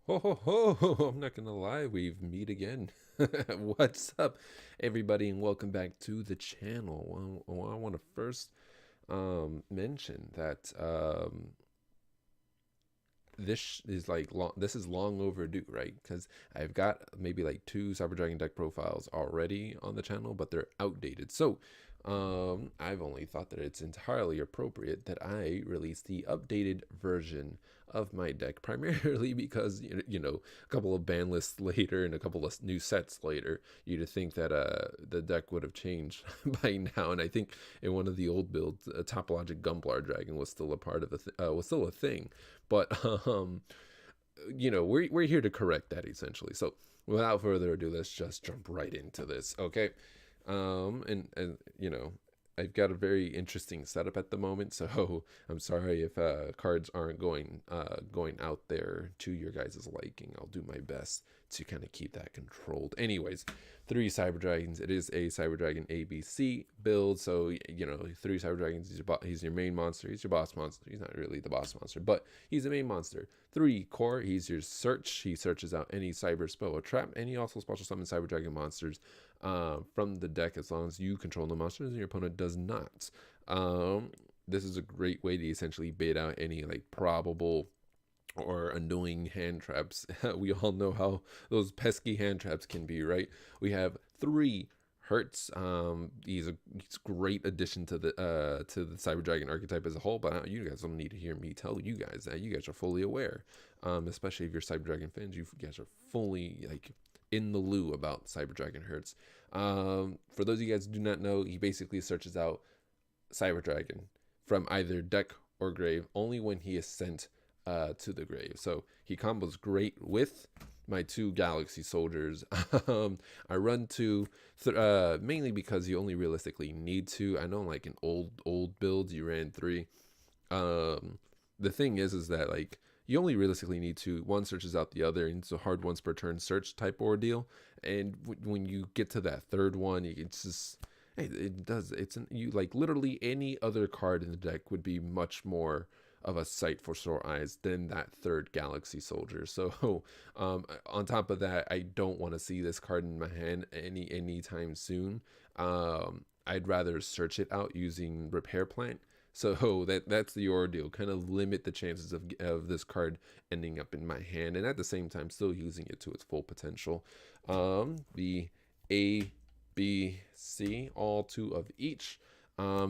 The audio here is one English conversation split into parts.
Ho ho ho! I'm not gonna lie, we've meet again. What's up, everybody, and welcome back to the channel. Well, I want to first mention that this is long overdue, right? Because I've got maybe like two Cyber Dragon deck profiles already on the channel, but they're outdated. So I've only thought that it's entirely appropriate that I release the updated version of my deck, primarily because a couple of ban lists later and a couple of new sets later, you'd think that the deck would have changed by now. And I think in one of the old builds, Topologic Gumblar Dragon was still a part of was still a thing, but we're here to correct that essentially. So without further ado, let's just jump right into this, okay? And I've got a very interesting setup at the moment, so I'm sorry if cards aren't going out there to your guys' liking. I'll do my best to kind of keep that controlled. Anyways, three Cyber Dragons. It is a Cyber Dragon ABC build, so three Cyber Dragons. He's your main monster. He's your boss monster. He's not really the boss monster, but he's the main monster. Three core. He's your search. He searches out any cyber spell or trap, and he also special summons Cyber Dragon monsters from the deck as long as you control the monsters and your opponent does not. This is a great way to essentially bait out any like probable or annoying hand traps. We all know how those pesky hand traps can be, right? We have three Hertz. He's a great addition to the Cyber Dragon archetype as a whole. But you guys don't need to hear me tell you guys that. You guys are fully aware, especially if you're Cyber Dragon fans. You guys are fully like in the loo about Cyber Dragon Hertz. For those of you guys who do not know, he basically searches out Cyber Dragon from either deck or grave only when he is sent to the grave. So he combos great with my two Galaxy Soldiers. I run two mainly because you only realistically need two. I know like in old builds you ran three. The thing is that like you only realistically need two. One searches out the other, and it's a hard once per turn search type ordeal. And when you get to that third one, it's just it does. You like literally any other card in the deck would be much more of a sight for sore eyes than that third Galaxy Soldier. So on top of that, I don't want to see this card in my hand anytime soon. I'd rather search it out using Repair Plant. So that's the ordeal. Kind of limit the chances of this card ending up in my hand, and at the same time still using it to its full potential. The A, B, C, all two of each.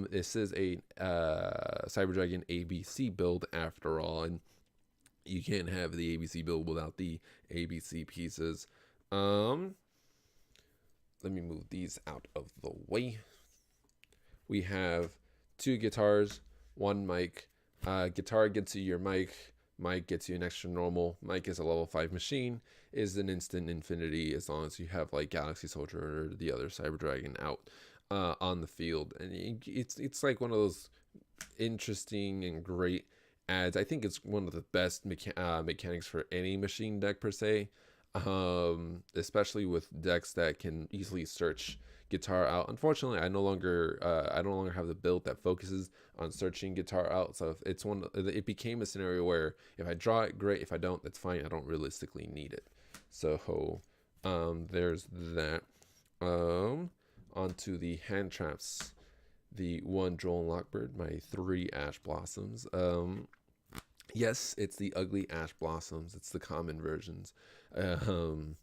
This is a Cyber Dragon ABC build after all, and you can't have the ABC build without the ABC pieces. Let me move these out of the way. We have two guitars, one mic. Guitar gets you your mic. Mic gets you an extra normal. Mic is a level 5 machine. Is an instant infinity as long as you have like Galaxy Soldier or the other Cyber Dragon out on the field. And it's like one of those interesting and great adds. I think it's one of the best mechanics for any machine deck per se, especially with decks that can easily search guitar out. Unfortunately, I no longer have the build that focuses on searching guitar out. So if it's it became a scenario where if I draw it, great. If I don't, that's fine. I don't realistically need it. So there's that. Onto the hand traps. The one Droll and Lockbird, my three Ash Blossoms. Yes, it's the ugly Ash Blossoms. It's the common versions. Um,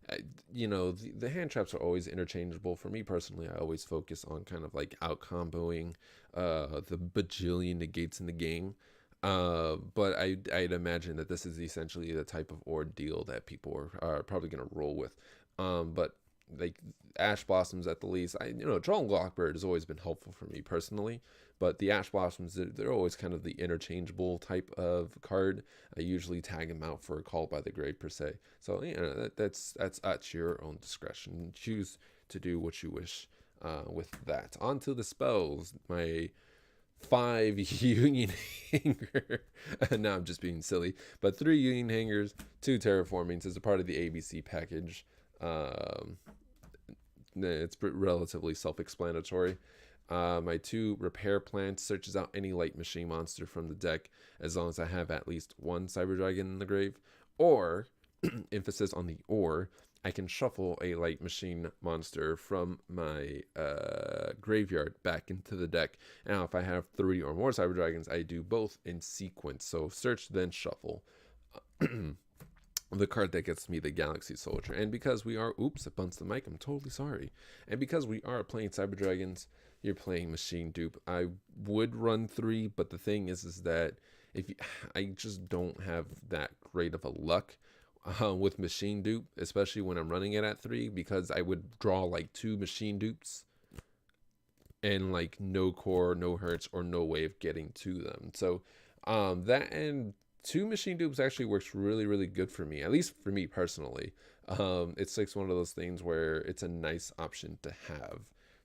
the hand traps are always interchangeable. For me personally, I always focus on kind of like out comboing the bajillion negates in the game. But I'd imagine that this is essentially the type of ordeal that people are probably going to roll with. But like Ash Blossoms at the least, Droll and Lockbird has always been helpful for me personally. But the Ash Blossoms, they're always kind of the interchangeable type of card. I usually tag them out for a call by the grave per se. So that's at your own discretion. Choose to do what you wish with that. On to the spells. My 5 Union Hanger. Now I'm just being silly. But 3 Union Hangers, 2 Terraformings as a part of the ABC package. It's relatively self-explanatory. My 2 Repair Plants searches out any light machine monster from the deck as long as I have at least one Cyber Dragon in the grave, Or, emphasis on the or, I can shuffle a light machine monster from my graveyard back into the deck. Now, if I have 3 or more Cyber Dragons, I do both in sequence. So search, then shuffle. The card that gets me the Galaxy Soldier. And because we are, oops, I bumped the mic, I'm totally sorry. And because we are playing Cyber Dragons, you're playing Machine Dupe. I would run 3, but the thing is that if you, I just don't have that great of a luck with Machine Dupe, especially when I'm running it at 3, because I would draw like 2 Machine Dupes and like no core, no hurts, or no way of getting to them. So that and 2 Machine Dupes actually works really, really good for me, at least for me personally. It's like one of those things where it's a nice option to have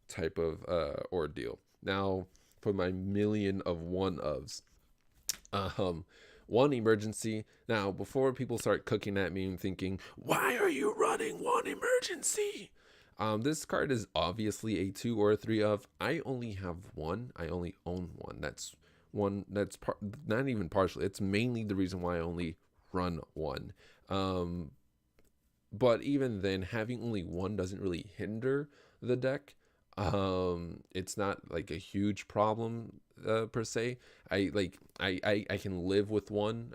type of ordeal. Now, for my million of one ofs, one emergency. Now, before people start cooking at me and thinking, why are you running one emergency? This card is obviously a 2 or a 3 of. I only have one. I only own one. That's one. That's not even partially. It's mainly the reason why I only run one. But even then, having only one doesn't really hinder the deck. It's not like a huge problem per se. I can live with one.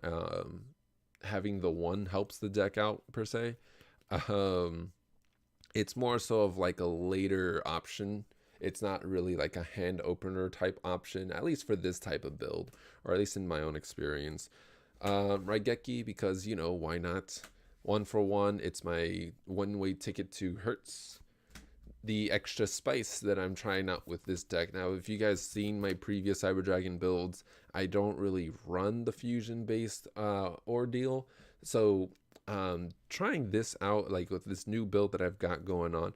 Having the one helps the deck out per se. Um, it's more so of like a later option. It's not really like a hand opener type option, at least for this type of build, or at least in my own experience. Raigeki, because you know, why not? 1 for 1. It's my one-way ticket to Hertz. The extra spice that I'm trying out with this deck. Now, if you guys seen my previous Cyber Dragon builds, I don't really run the fusion based ordeal. So trying this out, like with this new build that I've got going on,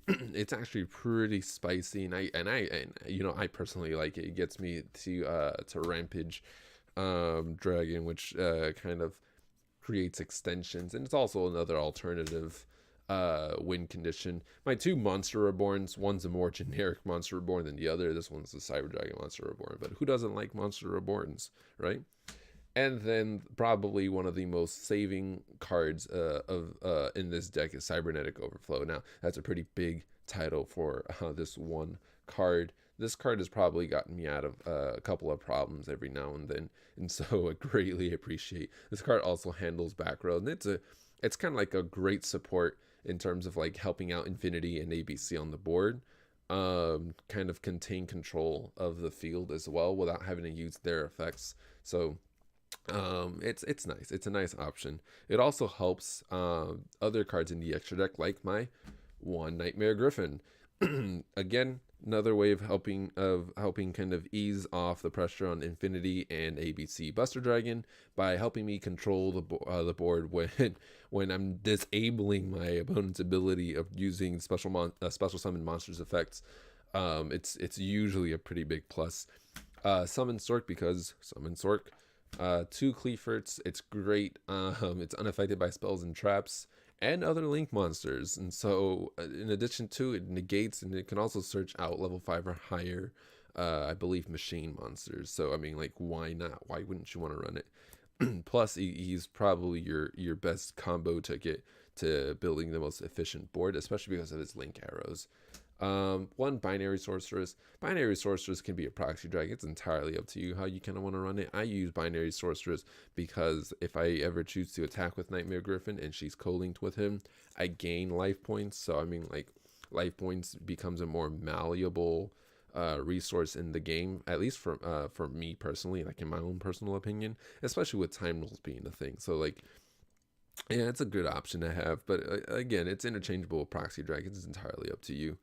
it's actually pretty spicy, and I you know, I personally like it. It gets me to Rampage Dragon, which kind of creates extensions, and it's also another alternative win condition. My 2 Monster Reborns, one's a more generic Monster Reborn than the other. This one's the Cyber Dragon Monster Reborn, but who doesn't like Monster Reborns, right? And then probably one of the most saving cards of in this deck is Cybernetic Overflow. Now, that's a pretty big title for this one card. This card has probably gotten me out of a couple of problems every now and then, and so I greatly appreciate. This card also handles back row, and it's kind of like a great support in terms of like helping out Infinity and ABC on the board. Kind of contain control of the field as well without having to use their effects. So it's nice. It's a nice option. It also helps other cards in the extra deck, like my 1 Nightmare Griffin. Again, another way of helping kind of ease off the pressure on Infinity and ABC Buster Dragon by helping me control the board when I'm disabling my opponent's ability of using special summon monsters effects. It's usually a pretty big plus. Summon Sork, because Summon Sork. 2 Cleaferts. It's great. It's unaffected by spells and traps and other link monsters, and so in addition to it negates, and it can also search out level 5 or higher I believe machine monsters. So I mean, like, why not? Why wouldn't you want to run it? Plus he's probably your best combo ticket to building the most efficient board, especially because of his link arrows. 1 Binary Sorceress. Binary Sorceress can be a proxy drag. It's entirely up to you how you kind of want to run it. I use Binary Sorceress because if I ever choose to attack with Nightmare Griffin and she's co-linked with him, I gain life points. So I mean, like, life points becomes a more malleable resource in the game, at least for me personally, like in my own personal opinion, especially with time rules being a thing. So like, yeah, it's a good option to have, but again, it's interchangeable with proxy dragons. It's entirely up to you.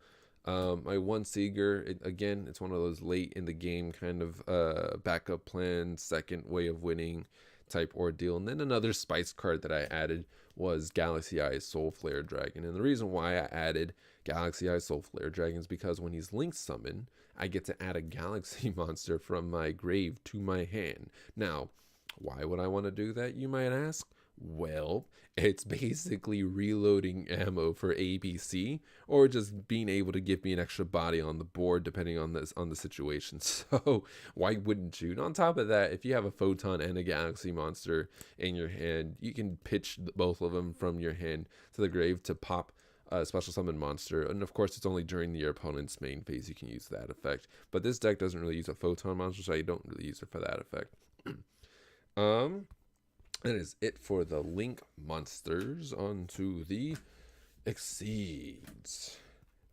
My 1 Seeger, again, it's one of those late in the game kind of backup plan, second way of winning type ordeal. And then another spice card that I added was Galaxy Eyes Soul Flare Dragon. And the reason why I added Galaxy Eyes Soul Flare Dragon is because when he's link summoned, I get to add a galaxy monster from my grave to my hand. Now, why would I want to do that, you might ask? Well, it's basically reloading ammo for ABC, or just being able to give me an extra body on the board depending on the situation. So why wouldn't you? And on top of that, if you have a photon and a galaxy monster in your hand, you can pitch both of them from your hand to the grave to pop a special summon monster. And of course, it's only during your opponent's main phase you can use that effect. But this deck doesn't really use a photon monster, so I don't really use it for that effect. um that is it for the Link monsters. Onto the Exceeds.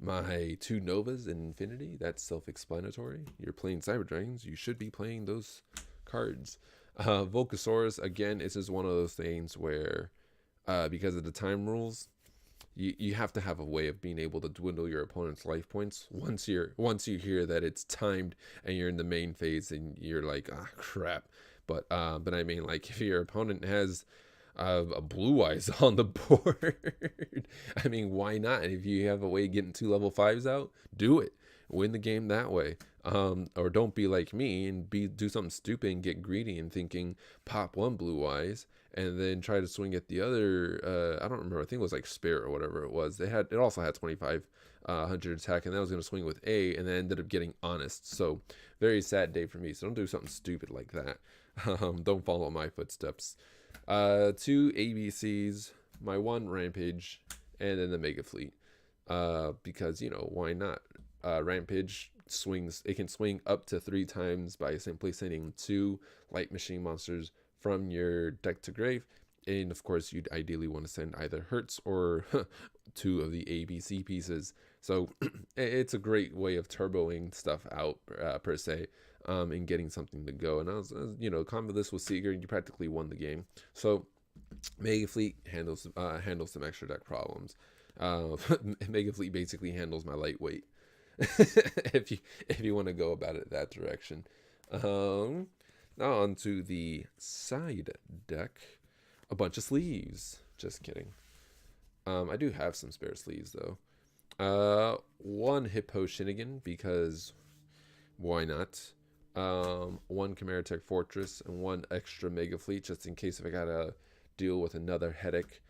My 2 Novas in Infinity, that's self-explanatory. You're playing Cyber Dragons, you should be playing those cards. Volcasaurus, again, it's just one of those things where, because of the time rules, you have to have a way of being able to dwindle your opponent's life points once you hear that it's timed and you're in the main phase and you're like, ah, crap. But I mean, like, if your opponent has a Blue Eyes on the board, I mean, why not? If you have a way of getting 2 level 5s out, do it. Win the game that way. Or don't be like me and do something stupid and get greedy and thinking pop 1 Blue Eyes and then try to swing at the other. I don't remember. I think it was like Spirit or whatever it was. It also had 2500 attack, and that was going to swing with A, and then ended up getting Honest. So very sad day for me. So don't do something stupid like that. Don't follow my footsteps. 2 ABCs, my 1 Rampage, and then the Mega Fleet. Because, you know, why not? Rampage swings, it can swing up to 3 times by simply sending 2 light machine monsters from your deck to grave. And of course, you'd ideally want to send either Hertz or 2 of the ABC pieces. So it's a great way of turboing stuff out, per se. And getting something to go. And I was combo this with Seeger, and you practically won the game. So Mega Fleet handles some extra deck problems. Mega Fleet basically handles my lightweight. if you want to go about it that direction. Now on to the side deck. A bunch of sleeves. Just kidding. I do have some spare sleeves though. 1 Hippo Shinigami, because why not? 1 Chimera Tech Fortress, and 1 extra Mega Fleet, just in case if I gotta deal with another headache.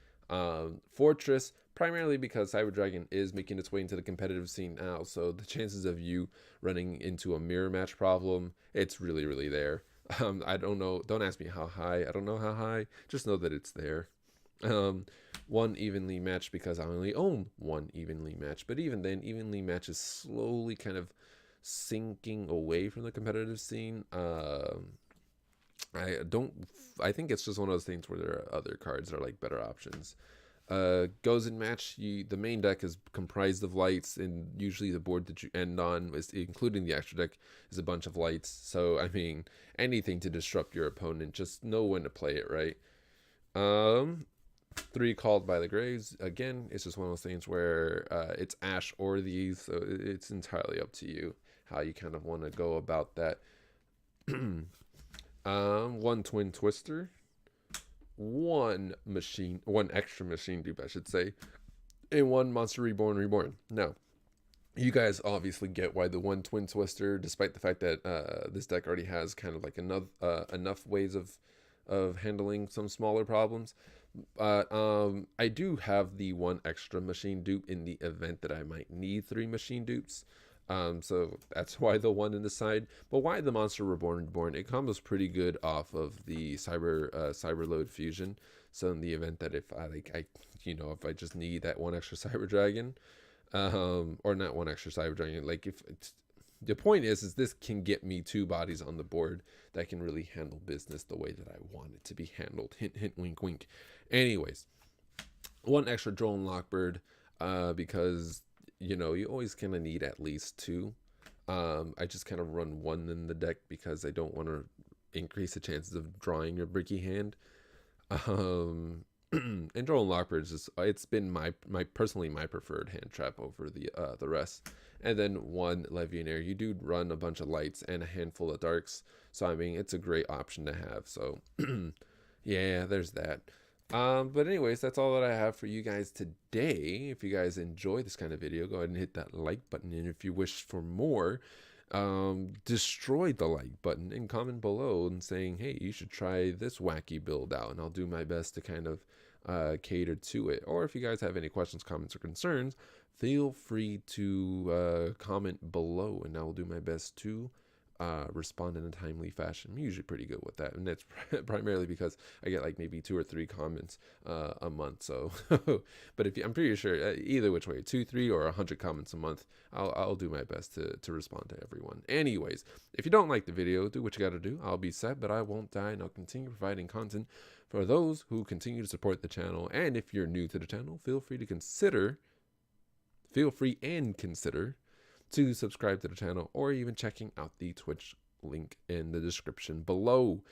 Fortress, primarily because Cyber Dragon is making its way into the competitive scene now, so the chances of you running into a mirror match problem, it's really, really there. I don't know, don't ask me how high, I don't know how high, just know that it's there. 1 Evenly Matched, because I only own 1 Evenly Matched, but even then, Evenly Matched is slowly kind of sinking away from the competitive scene. I think it's just one of those things where there are other cards that are like better options. Goes in match, the main deck is comprised of lights, and usually the board that you end on, including the extra deck, is a bunch of lights. So I mean, anything to disrupt your opponent, just know when to play it right. 3 Called by the Graves, again, it's just one of those things where it's Ash or these, so it's entirely up to you how you kind of want to go about that. 1 Twin Twister, 1 extra machine dupe, I should say, and 1 Monster Reborn. Now, you guys obviously get why the 1 Twin Twister, despite the fact that this deck already has kind of like enough ways of handling some smaller problems. But I do have the 1 extra machine dupe in the event that I might need 3 machine dupes. So that's why the 1 in the side. But why the Monster Reborn? It combos pretty good off of the Cyberload Fusion. So in the event that if I just need that 1 extra Cyber Dragon, or not 1 extra Cyber Dragon, like if it's, the point is this can get me 2 bodies on the board that can really handle business the way that I want it to be handled. Hint, hint, wink, wink. Anyways, 1 extra Drone Lockbird, because you always kind of need at least 2. I just kind of run 1 in the deck because I don't want to increase the chances of drawing your bricky hand. And Drone Lockbird it's been my preferred hand trap over the rest. And then 1 Legionnaire. You do run a bunch of lights and a handful of darks, so I mean it's a great option to have. So yeah, there's that. But anyways, that's all that I have for you guys today. If you guys enjoy this kind of video, go ahead and hit that like button, and if you wish for more, destroy the like button and comment below and saying, hey, you should try this wacky build out, and I'll do my best to kind of cater to it. Or if you guys have any questions, comments, or concerns, feel free to comment below, and I will do my best to respond in a timely fashion. I'm usually pretty good with that, and that's primarily because I get like maybe 2 or 3 comments a month. So, but if you, I'm pretty sure either which way, 2, 3, or 100 comments a month, I'll do my best to respond to everyone. Anyways, if you don't like the video, do what you got to do. I'll be sad, but I won't die, and I'll continue providing content for those who continue to support the channel. And if you're new to the channel, feel free and consider to subscribe to the channel, or even checking out the Twitch link in the description below.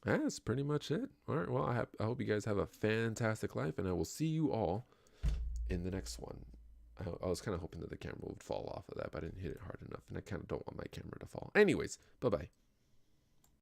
That's pretty much it. All right, well, I hope you guys have a fantastic life, and I will see you all in the next one. I was kind of hoping that the camera would fall off of that, but I didn't hit it hard enough, and I kind of don't want my camera to fall. Anyways, bye-bye.